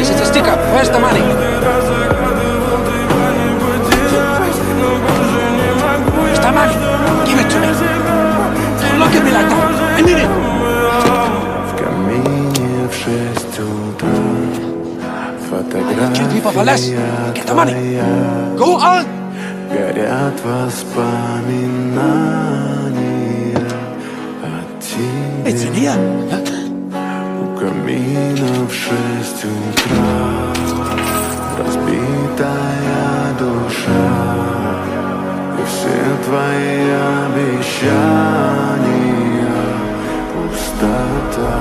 Guys, it's a stick-up. Where's the money? Where's the money? Give it to me. Don't look at me like that. I need it. В камине в 6 утра Kill people for less. Get the money. Фотография Go on. горят воспоминания о тебе. It's in here. У камина в 6 утра разбитая душа, и все твои обещания пустота.